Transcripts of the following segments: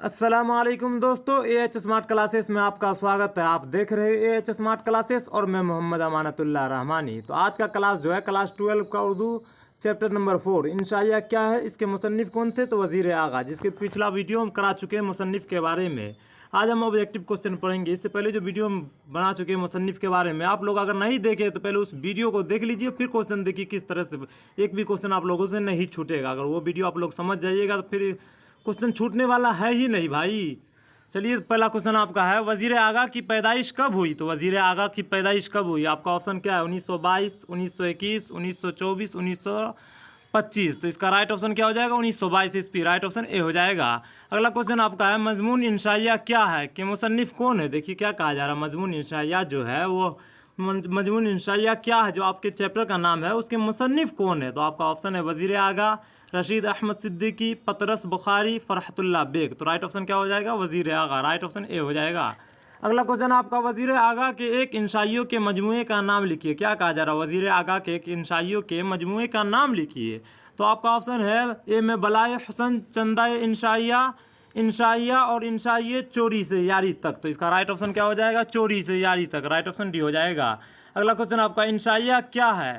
अस्सलाम वालेकुम दोस्तों, AH स्मार्ट क्लासेस में आपका स्वागत है। आप देख रहे हैं AH स्मार्ट क्लासेस और मैं मोहम्मद अमानतुल्लाह रहमानी। तो आज का क्लास जो है क्लास 12 का उर्दू चैप्टर नंबर 4 इंशाइया क्या है, इसके मुसन्निफ़ कौन थे तो वज़ीर आगा, जिसके पिछला वीडियो हम करा चुके हैं मुसन्निफ़ के बारे में। आज हम ऑब्जेक्टिव क्वेश्चन पढ़ेंगे। इससे पहले जो वीडियो हम बना चुके हैं मुसन्निफ़ के बारे में, आप लोग अगर नहीं देखे तो पहले उस वीडियो को देख लीजिए, फिर क्वेश्चन देखिए किस तरह से। एक भी क्वेश्चन आप लोगों से नहीं छूटेगा। अगर वो वीडियो आप लोग समझ जाइएगा तो फिर क्वेश्चन छूटने वाला है ही नहीं भाई। चलिए, पहला क्वेश्चन आपका है, वज़ीर आगा की पैदाइश कब हुई? तो वज़ीर आगा की पैदाइश कब हुई? आपका ऑप्शन क्या है? 1922, 1921, 1924, 1925। तो इसका राइट ऑप्शन क्या हो जाएगा? 1922 ईस्वी। राइट ऑप्शन ए हो जाएगा। अगला क्वेश्चन आपका है, मजमून इंशाइया क्या है कि मुसन्निफ़ कौन है? देखिए क्या कहा जा रहा है, मजमून इंशाइया जो है वो मजमून इंशाइया क्या है, जो आपके चैप्टर का नाम है उसके मुसन्निफ़ कौन है? तो आपका ऑप्शन है वज़ीर आगा, रशीद अहमद सिद्दीकी, पतरस बुखारी, फरहतुल्लाह बेग। तो राइट ऑप्शन क्या हो जाएगा? वज़ीर आगा। राइट ऑप्शन ए हो जाएगा। अगला क्वेश्चन आपका, वज़ीर आगा के एक इंशाइयों के मजमूए का नाम लिखिए। क्या कहा जा रहा है? वज़ीर आगा के एक इंशाइयों के मजमूए का नाम लिखिए। तो आपका ऑप्शन है ए में बलाए हुसन, चंदा इंशाइया, इंशाइया और इंशाइये चोरी से यारी तक। तो इसका राइट ऑप्शन क्या हो जाएगा? चोरी से यारी तक। राइट ऑप्शन डी हो जाएगा। अगला क्वेश्चन आपका, इंशाइया क्या है?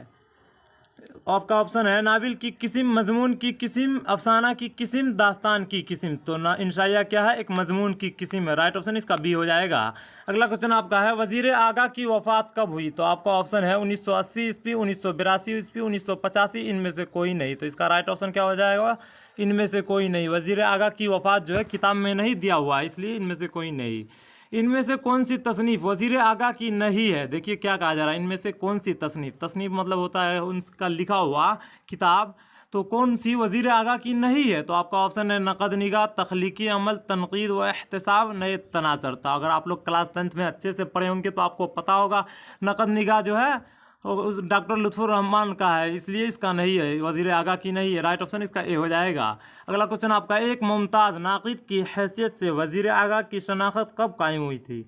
आपका ऑप्शन है नाविल की किस्म, मजमून की किस्म, अफसाना की किस्म, दास्तान की किस्म। तो ना इंशाइया क्या है? एक मजमून की किस्म है। राइट ऑप्शन इसका बी हो जाएगा। अगला क्वेश्चन आपका है, वज़ीर आगा की वफ़ात कब हुई? तो आपका ऑप्शन है 1980 ईस्वी, 1982 ईस्वी, 1985। इनमें से कोई नहीं। तो इसका राइट ऑप्शन क्या हो जाएगा? इनमें से कोई नहीं। वज़ीर आगा की वफ़ात जो है किताब में नहीं दिया हुआ है, इसलिए इनमें से कोई नहीं। इनमें से कौन सी तसनीफ़ वज़ीर आगा की नहीं है? देखिए क्या कहा जा रहा है, इनमें से कौन सी तसनीफ़, तसनीफ़ मतलब होता है उनका लिखा हुआ किताब, तो कौन सी वज़ीर आगा की नहीं है? तो आपका ऑप्शन है नक़द निगाह, तख्लीकी अमल, तनक़ीद व एहतसाब, नए तनाज़र। तो अगर आप लोग क्लास 10th में अच्छे से पढ़े होंगे तो आपको पता होगा नक़द निगाह जो है उस डॉक्टर लुत्फ़ुर रहमान का है, इसलिए इसका नहीं है, वज़ीर आगा की नहीं है। राइट ऑप्शन इसका ए हो जाएगा। अगला क्वेश्चन आपका, एक मुमताज़ नाक़िद की हैसियत से वज़ीर आगा की शनाख्त कब कायम हुई थी?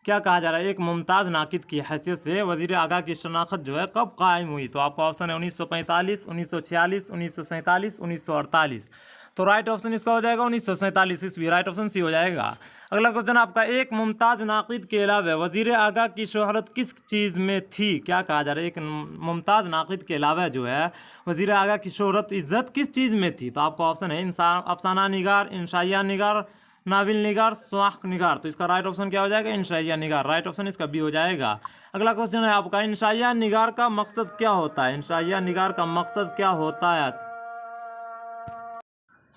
क्या कहा जा रहा है, एक मुमताज़ नाक़िद की हैसियत से वज़ीर आगा की शनाख्त जो है कब कायम हुई? तो आपका ऑप्शन है 1945, 1946, 1947, 1948। तो राइट ऑप्शन इसका हो जाएगा 1947 ईस्वी। राइट ऑप्शन सी हो जाएगा। अगला क्वेश्चन आपका, एक मुमताज़ नाक़िद के अलावा वज़ीर आगा की शोहरत किस चीज़ में थी? क्या कहा जा रहा है, एक मुमताज़ नाक़िद के अलावा जो है वज़ीर आगा की शोहरत इज़्ज़त किस चीज़ में थी? तो आपका ऑप्शन है अफसाना निगार, इंशाइया निगार, नाविल निगार, स्वाख निगार। तो इसका राइट ऑप्शन क्या हो जाएगा? इंशाइया निगार। राइट ऑप्शन इसका बी हो जाएगा। अगला क्वेश्चन है आपका, इंशाइया निगार का मकसद क्या होता है? इंशाइया निगार का मकसद क्या होता है?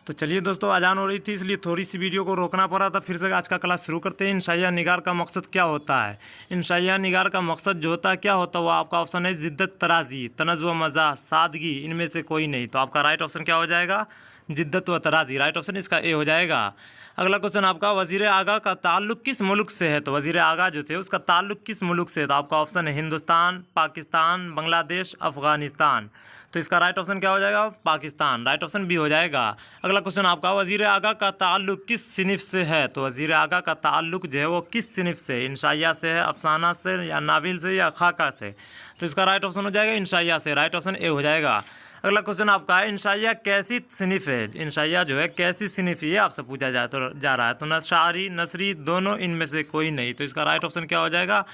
तो चलिए दोस्तों, अजान हो रही थी इसलिए थोड़ी सी वीडियो को रोकना पड़ा था। फिर से आज का क्लास शुरू करते हैं। इंशाइया निगार का मकसद क्या होता है? इंशाइया निगार का मकसद जो होता है क्या होता है, वो आपका ऑप्शन है जिद्दत तराजी, तनज़्ज़ुह व मज़ाह, सादगी। इनमें से कोई नहीं। तो आपका राइट ऑप्शन क्या हो जाएगा? जिद्दत व तराजी। राइट ऑप्शन इसका ए हो जाएगा। अगला क्वेश्चन आपका, वज़ीर आगा का ताल्लुक़ किस मुल्क से है? तो वज़ीर आगा जो थे उसका ताल्लुक़ किस मुल्क से है? तो आपका ऑप्शन है हिंदुस्तान, पाकिस्तान, बांग्लादेश, अफ़गानिस्तान। तो इसका राइट ऑप्शन क्या हो जाएगा? पाकिस्तान। राइट ऑप्शन बी हो जाएगा। अगला क्वेश्चन आपका, वज़ीर आगा का ताल्लुक़ किस सिनफ़ से है? तो वज़ीर आगा का ताल्लुक़ जो है वो किस सिनफ़ से, इंशाइया से है, अफसाना से, या नाविल से, या खाका से? तो इसका राइट ऑप्शन हो जाएगा इंशाइया से। राइट ऑप्शन ए हो जाएगा। अगला क्वेश्चन आपका है, इंशाइया कैसी सिनफ़ है? इंशाइया जो है कैसी सिनफ़ ये आपसे पूछा जा रहा है। तो नशारी, नसरी, दोनों इनमें से कोई नहीं। तो इसका राइट ऑप्शन क्या हो जाएगा?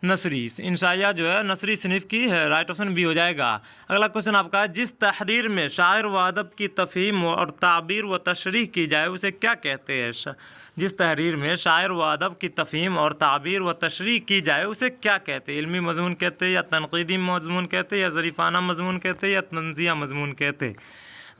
नसरी। इंशाइया जो है नसरी सिनफ़ की है। राइट ऑप्शन बी हो जाएगा। अगला क्वेश्चन आपका है, जिस तहरीर में शायर व अदब की तफ़हीम और ताबीर व तशरीह की जाए उसे क्या कहते हैं? जिस तहरीर में शायर व अदब की तफ़हीम और ताबीर व तशरीह की जाए उसे क्या कहते हैं? इल्मी मज़मून कहते हैं, या तनक़ीदी मज़मून कहते हैं, या ज़रीफ़ाना मज़मून कहते हैं, या तंज़िया मज़मून कहते हैं?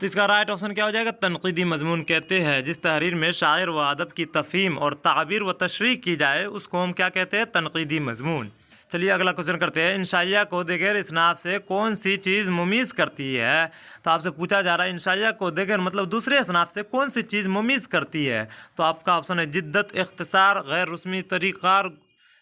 तो इसका राइट ऑप्शन क्या हो जाएगा? तनक़ीदी मज़मून कहते हैं। जिस तहरीर में शायर व अदब की तफ़हीम और ताबीर व तशरीह की जाए उसको हम क्या कहते हैं? तनक़ीदी मज़मून। चलिए अगला क्वेश्चन करते हैं, इंशाइया को देगर इसनाद से कौन सी चीज़ मुमीज़ करती है? तो आपसे पूछा जा रहा है इंशाइया को देगर मतलब दूसरे इसनाद से कौन सी चीज़ मुमीज़ करती है? तो आपका ऑप्शन है जिद्दत, इख्तिसार, गैर रस्मी तरीक़ार,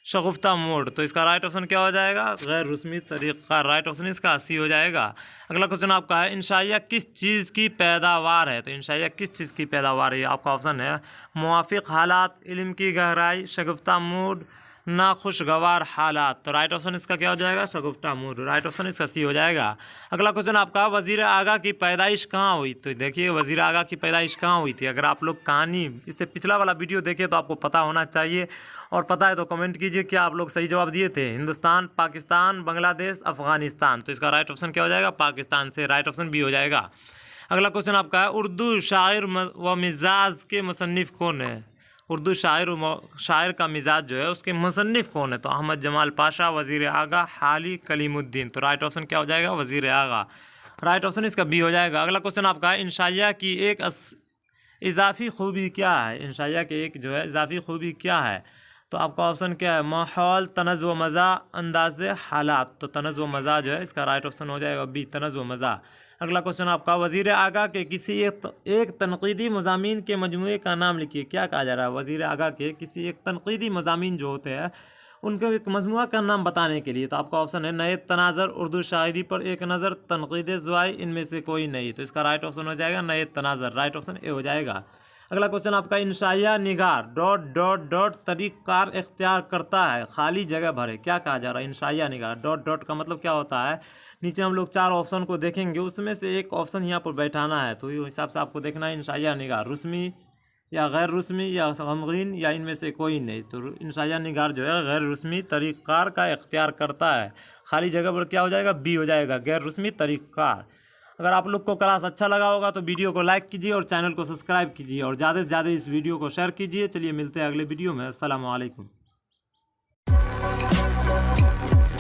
शगुफ्ता मोड। तो इसका राइट ऑप्शन क्या हो जाएगा? गैर रस्मी तरीक़ा। राइट ऑप्शन इसका सी हो जाएगा। अगला क्वेश्चन आपका है, इंशाइया किस चीज़ की पैदावार है? तो इंशाइया किस चीज़ की पैदावार है? आपका ऑप्शन है मुवाफ़िक़ हालात, इल्म की गहराई, शगुफ्ता मोड, नाखुशगवार हालात। तो राइट ऑप्शन इसका क्या हो जाएगा? शगुफ्ता मूड। राइट ऑप्शन इसका सी हो जाएगा। अगला क्वेश्चन आपका, वजीर आगा की पैदाइश कहाँ हुई? तो देखिए वजीर आगा की पैदाइश कहाँ हुई थी। अगर आप लोग कहानी इससे पिछला वाला वीडियो देखे तो आपको पता होना चाहिए, और पता है तो कमेंट कीजिए क्या आप लोग सही जवाब दिए थे। हिंदुस्तान, पाकिस्तान, बांग्लादेश, अफगानिस्तान। तो इसका राइट ऑप्शन क्या हो जाएगा? पाकिस्तान से राइट ऑप्शन बी हो जाएगा। अगला क्वेश्चन आपका है, उर्दू शायर व मिजाज के मुसन्निफ कौन है? उर्दू शायर का मिजाज जो है उसके मुसन्निफ कौन है? तो अहमद जमाल पाशा, वजीर आगा, हाली कलीमुद्दीन। तो राइट ऑप्शन क्या हो जाएगा? वजीर आगा। राइट ऑप्शन इसका बी हो जाएगा। अगला क्वेश्चन आपका है, इंशाइया की एक इजाफी खूबी क्या है? इंशाइया की एक जो है इजाफी खूबी क्या है? तो आपका ऑप्शन क्या है? माहौल, तनज़्ज़ुअ मज़ा, अंदाज़ हालात। तो तनज़्ज़ुअ मज़ा जो है इसका राइट ऑप्शन हो जाएगा बी, तनज़्ज़ुअ मज़ा। अगला क्वेश्चन आपका, वज़ीर आगा के किसी एक तनक़ीदी मज़ामीन के मजमूए का नाम लिखिए। क्या कहा जा रहा है? वज़ीर आगा के किसी एक तनक़ीदी मज़ामीन जो होते हैं उनके एक मजमुआ का नाम बताने के लिए। तो आपका ऑप्शन है, नए तनाज़र, उर्दू शायरी पर एक नज़र, तनक़ीद ज़ुआई, इनमें से कोई नहीं। तो इसका राइट ऑप्शन हो जाएगा नए तनाज़र। राइट ऑप्शन ए हो जाएगा। अगला क्वेश्चन आपका, इंशाइया निगार डॉट डॉट डॉट तरीक़ार इख्तियार करता है, खाली जगह भरे। क्या कहा जा रहा है? इंशाइया निगार डॉट डॉट का मतलब क्या होता है? नीचे हम लोग 4 ऑप्शन को देखेंगे, उसमें से एक ऑप्शन यहाँ पर बैठाना है। तो इस हिसाब से आपको देखना है, इंशाइया निगार रुस्मी या गैर रुस्मी या गमगीन या इनमें से कोई नहीं। तो इंशाइया निगार जो है गैर रुस्मी तरीक़ार का इख्तियार करता है, खाली जगह पर क्या हो जाएगा? बी हो जाएगा, गैर रुस्मी तरीक़ार। अगर आप लोग को क्लास अच्छा लगा होगा तो वीडियो को लाइक कीजिए और चैनल को सब्सक्राइब कीजिए, और ज़्यादा से ज़्यादा इस वीडियो को शेयर कीजिए। चलिए मिलते हैं अगले वीडियो में। अस्सलाम वालेकुम।